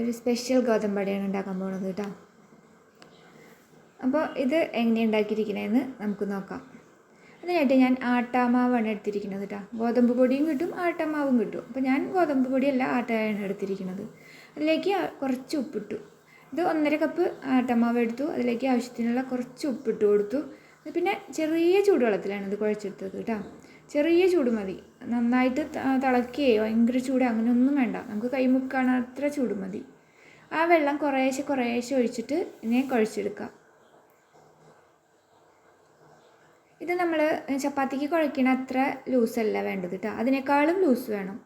ഒരു സ്പെഷ്യൽ ഗോതമ്പടിയാണ് ഉണ്ടാക്കാൻ പോകുന്നത് കേട്ടോ. അപ്പോൾ ഇത് എങ്ങനെയാണ് ഉണ്ടാക്കിയിരിക്കണതെന്ന് നമുക്ക് നോക്കാം. അതിനായിട്ട് ഞാൻ ആട്ടാമാവാണ് എടുത്തിരിക്കുന്നത് കേട്ടോ. ഗോതമ്പ് പൊടിയും കിട്ടും, ആട്ടമാവും കിട്ടും. അപ്പോൾ ഞാൻ ഗോതമ്പ് പൊടിയല്ല ആട്ടയാണ് എടുത്തിരിക്കുന്നത്. അതിലേക്ക് കുറച്ച് ഉപ്പിട്ടു. ഇത് 1.5 കപ്പ് ആട്ടമാവ് എടുത്തു. അതിലേക്ക് ആവശ്യത്തിനുള്ള കുറച്ച് ഉപ്പിട്ട് കൊടുത്തു. പിന്നെ ചെറിയ ചൂടുവെള്ളത്തിലാണ് ഇത് കുഴച്ചെടുത്തത് കേട്ടോ. ചെറിയ ചൂട് മതി, നന്നായിട്ട് തിളക്കുകയോ ഭയങ്കര ചൂട് അങ്ങനെയൊന്നും വേണ്ട. നമുക്ക് കൈമുക്കാണ് അത്ര ചൂട് മതി. ആ വെള്ളം കുറേശ്ശെ ഒഴിച്ചിട്ട് ഇതിനെ കുഴച്ചെടുക്കാം. ഇത് നമ്മൾ ചപ്പാത്തിക്ക് കുഴക്കണ അത്ര ലൂസല്ല വേണ്ടത് കേട്ടോ, അതിനേക്കാളും ലൂസ് വേണം.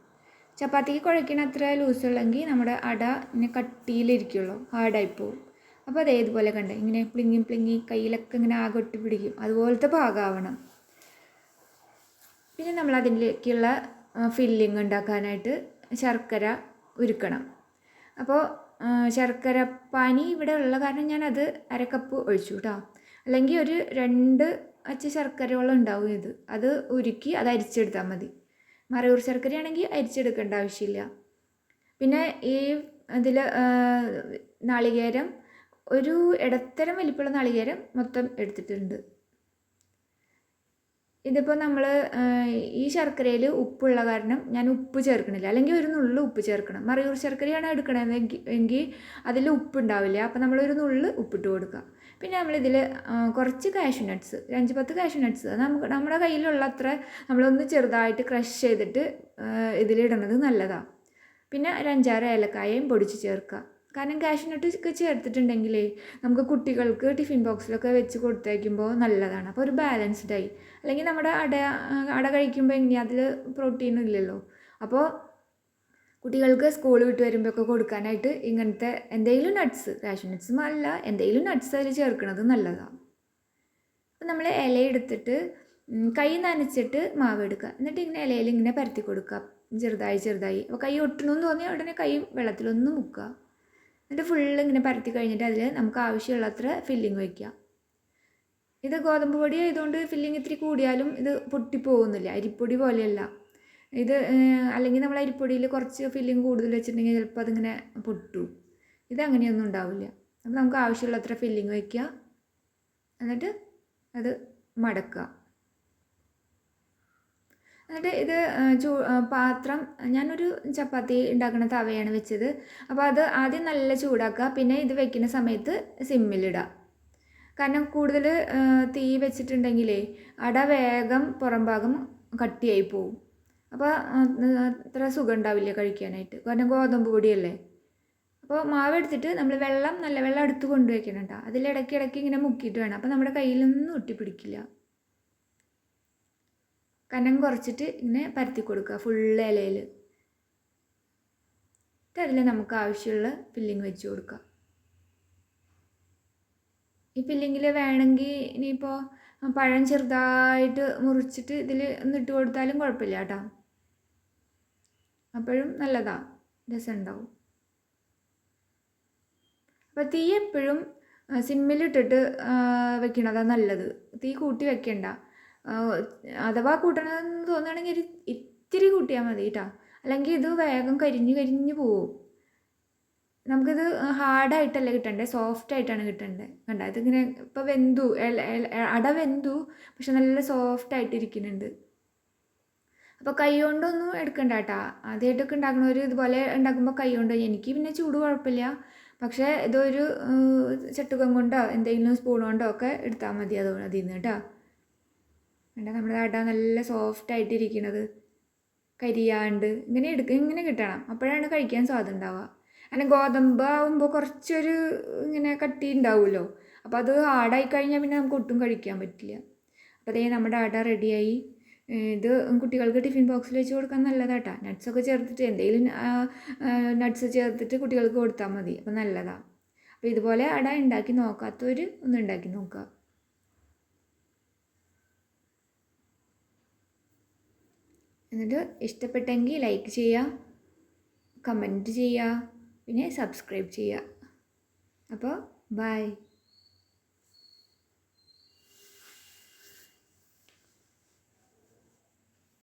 ചപ്പാത്തിക്ക് കുഴക്കണ അത്ര ലൂസുള്ളെങ്കിൽ നമ്മുടെ അട ഇങ്ങനെ കട്ടിയിലിരിക്കുള്ളൂ, ഹാർഡായിപ്പോവും. അപ്പോൾ അതേതുപോലെ കണ്ടേ ഇങ്ങനെ പ്ലിങ്ങി കയ്യിലൊക്കെ ഇങ്ങനെ ആകെ ഒട്ടി പിടിക്കും, അതുപോലത്തെ പാകമാവണം. പിന്നെ നമ്മൾ അതിലേക്കുള്ള ഫില്ലിങ് ഉണ്ടാക്കാനായിട്ട് ശർക്കര ഉരുക്കണം. അപ്പോൾ ശർക്കര പാനി ഇവിടെ ഉള്ള കാരണം ഞാനത് 1/2 കപ്പ് ഒഴിച്ചു കേട്ടോ. അല്ലെങ്കിൽ ഒരു 2 അച്ച് ശർക്കരയോളം ഉണ്ടാവും ഇത്. അത് ഉരുക്കി അത് അരിച്ചെടുത്താൽ മതി. മറയൂർ ശർക്കരയാണെങ്കിൽ അരിച്ചെടുക്കേണ്ട ആവശ്യമില്ല. പിന്നെ ഈ ഇതിൽ നാളികേരം ഒരു ഇടത്തരം വലിപ്പമുള്ള നാളികേരം മൊത്തം എടുത്തിട്ടുണ്ട്. ഇതിപ്പോൾ നമ്മൾ ഈ ശർക്കരയിൽ ഉപ്പുള്ള കാരണം ഞാൻ ഉപ്പ് ചേർക്കണില്ല, അല്ലെങ്കിൽ ഒരു നുള്ളു ഉപ്പ് ചേർക്കണം. മറയൂർ ശർക്കരയാണ് എടുക്കണമെങ്കിൽ അതിൽ ഉപ്പുണ്ടാവില്ല, അപ്പോൾ നമ്മളൊരു നുള്ളു ഉപ്പിട്ട് കൊടുക്കുക. പിന്നെ നമ്മളിതിൽ കുറച്ച് കാഷ്യൂ നട്ട്സ്, 5-10 കാഷ്യൂ നട്ട്സ്, അത് നമ്മുടെ കയ്യിലുള്ള അത്ര നമ്മളൊന്ന് ചെറുതായിട്ട് ക്രഷ് ചെയ്തിട്ട് ഇതിലിടുന്നത് നല്ലതാണ്. പിന്നെ ഒരു 5-6 ഏലക്കായയും പൊടിച്ച് ചേർക്കുക. കാരണം കാഷ്യൂ നട്ട് ഒക്കെ ചേർത്തിട്ടുണ്ടെങ്കിലേ നമുക്ക് കുട്ടികൾക്ക് ടിഫിൻ ബോക്സിലൊക്കെ വെച്ച് കൊടുത്തയക്കുമ്പോൾ നല്ലതാണ്. അപ്പോൾ ഒരു ബാലൻസ്ഡായി. അല്ലെങ്കിൽ നമ്മുടെ അട കഴിക്കുമ്പോൾ എങ്ങനെയാണ് അതിൽ പ്രോട്ടീൻ ഇല്ലല്ലോ. അപ്പോൾ കുട്ടികൾക്ക് സ്കൂൾ വിട്ട് വരുമ്പോഴൊക്കെ കൊടുക്കാനായിട്ട് ഇങ്ങനത്തെ എന്തെങ്കിലും നട്ട്സ്, കാഷ്യൂ നട്ട്സും അല്ല, എന്തെങ്കിലും നട്ട്സ് അതിൽ ചേർക്കുന്നത് നല്ലതാണ്. അപ്പോൾ നമ്മൾ ഇല എടുത്തിട്ട് കൈ നനച്ചിട്ട് മാവ് എടുക്കുക. എന്നിട്ട് ഇങ്ങനെ ഇലയിൽ ഇങ്ങനെ പരത്തി കൊടുക്കുക ചെറുതായി. അപ്പോൾ കൈ ഒട്ടണമെന്ന് തോന്നിയാൽ ഉടനെ കൈ വെള്ളത്തിലൊന്ന് മുക്കുക. എന്നിട്ട് ഫുള്ള് ഇങ്ങനെ പരത്തി കഴിഞ്ഞിട്ട് അതിൽ നമുക്ക് ആവശ്യമുള്ളത്ര ഫില്ലിങ് വയ്ക്കുക. ഇത് ഗോതമ്പ് പൊടി ആയതുകൊണ്ട് ഫില്ലിങ് ഇത്തിരി കൂടിയാലും ഇത് പൊട്ടിപ്പോകുന്നില്ല, അരിപ്പൊടി പോലെയല്ല ഇത്. അല്ലെങ്കിൽ നമ്മൾ അരിപ്പൊടിയിൽ കുറച്ച് ഫില്ലിങ് കൂടുതൽ വെച്ചിട്ടുണ്ടെങ്കിൽ ചിലപ്പോൾ അതിങ്ങനെ പൊട്ടും. ഇതങ്ങനെയൊന്നും ഉണ്ടാവില്ല. അപ്പോൾ നമുക്ക് ആവശ്യമുള്ളത്ര ഫില്ലിങ് വയ്ക്കുക, എന്നിട്ട് അത് മടക്കുക. എന്നിട്ട് ഇത് പാത്രം, ഞാനൊരു ചപ്പാത്തി ഉണ്ടാക്കുന്ന തവയാണ് വെച്ചത്. അപ്പോൾ അത് ആദ്യം നല്ല ചൂടാക്കുക. പിന്നെ ഇത് വെക്കുന്ന സമയത്ത് സിമ്മിലിടുക. കാരണം കൂടുതൽ തീ വെച്ചിട്ടുണ്ടെങ്കിലേ അട വേഗം പുറം ഭാഗം കട്ടിയായി പോവും. അപ്പോൾ അത്ര സുഖം ഉണ്ടാവില്ല കഴിക്കാനായിട്ട്, കാരണം ഗോതമ്പ് പൊടിയല്ലേ. അപ്പോൾ മാവ് എടുത്തിട്ട് നമ്മൾ നല്ല വെള്ളം അടുത്ത് കൊണ്ടുവയ്ക്കണം കേട്ടോ. അതിലിടയ്ക്കിടയ്ക്ക് ഇങ്ങനെ മുക്കിയിട്ട് വേണം. അപ്പോൾ നമ്മുടെ കയ്യിലൊന്നും ഒട്ടിപ്പിടിക്കില്ല. കനം കുറച്ചിട്ട് ഇങ്ങനെ പരത്തി കൊടുക്കുക ഫുള്ള് ഇലയിൽ. എന്നിട്ട് അതിൽ നമുക്ക് ആവശ്യമുള്ള ഫില്ലിങ് വെച്ച് കൊടുക്കുക. ഈ ഫില്ലിങ്ങിൽ വേണമെങ്കിൽ ഇനിയിപ്പോൾ പഴം ചെറുതായിട്ട് മുറിച്ചിട്ട് ഇതിൽ ഒന്നിട്ട് കൊടുത്താലും കുഴപ്പമില്ല കേട്ടോ. അപ്പോഴും നല്ലതാണ്, രസമുണ്ടാവും. അപ്പോൾ തീ എപ്പോഴും സിമ്മിലിട്ടിട്ട് വെക്കണതാണ് നല്ലത്. തീ കൂട്ടി വെക്കണ്ട. അഥവാ കൂട്ടണമെന്ന് തോന്നുകയാണെങ്കിൽ ഇത്തിരി കൂട്ടിയാൽ മതി കേട്ടോ. അല്ലെങ്കിൽ ഇത് വേഗം കരിഞ്ഞ് പോവും. നമുക്കിത് ഹാർഡായിട്ടല്ല കിട്ടണ്ടേ, സോഫ്റ്റായിട്ടാണ് കിട്ടേണ്ടത്. കണ്ട ഇതിങ്ങനെ ഇപ്പോൾ വെന്തു, അട വെന്തു, പക്ഷെ നല്ല സോഫ്റ്റായിട്ടിരിക്കുന്നുണ്ട്. അപ്പോൾ കൈ കൊണ്ടൊന്നും എടുക്കണ്ട കേട്ടോ. ആദ്യമായിട്ടൊക്കെ ഉണ്ടാക്കണവർ ഇതുപോലെ ഉണ്ടാക്കുമ്പോൾ കൈ കൊണ്ട്, എനിക്ക് പിന്നെ ചൂട് കുഴപ്പമില്ല, പക്ഷേ ഇതൊരു ചട്ടുകം കൊണ്ടോ എന്തെങ്കിലും സ്പൂൺ കൊണ്ടോ ഒക്കെ എടുത്താൽ മതി. അതിൽ നിന്ന് കേട്ടോ. വേണ്ട, നമ്മുടെ അട നല്ല സോഫ്റ്റായിട്ടിരിക്കുന്നത്, കരിയാണ്ട് ഇങ്ങനെ കിട്ടണം. അപ്പോഴാണ് കഴിക്കാൻ സ്വാദം ഉണ്ടാവുക. അങ്ങനെ ഗോതമ്പ് ആവുമ്പോൾ കുറച്ചൊരു ഇങ്ങനെ കട്ടി ഉണ്ടാവുമല്ലോ. അപ്പോൾ അത് ഹാർഡായി കഴിഞ്ഞാൽ പിന്നെ നമുക്ക് ഒട്ടും കഴിക്കാൻ പറ്റില്ല. അപ്പോൾ അതേ നമ്മുടെ അട റെഡിയായി. ഇത് കുട്ടികൾക്ക് ടിഫിൻ ബോക്സിൽ വെച്ച് കൊടുക്കാൻ നല്ലതാട്ടോ. നട്ട്സൊക്കെ ചേർത്തിട്ട് എന്തെങ്കിലും നട്ട്സ് ചേർത്തിട്ട് കുട്ടികൾക്ക് കൊടുത്താൽ മതി. അപ്പോൾ നല്ലതാണ്. അപ്പോൾ ഇതുപോലെ അട ഉണ്ടാക്കി നോക്കാത്തവർ ഒന്ന് ഉണ്ടാക്കി നോക്കുക. എന്നിട്ട് ഇഷ്ടപ്പെട്ടെങ്കിൽ ലൈക്ക് ചെയ്യുക, കമൻറ്റ് ചെയ്യുക, പിന്നെ സബ്സ്ക്രൈബ് ചെയ്യുക. അപ്പോൾ ബൈ.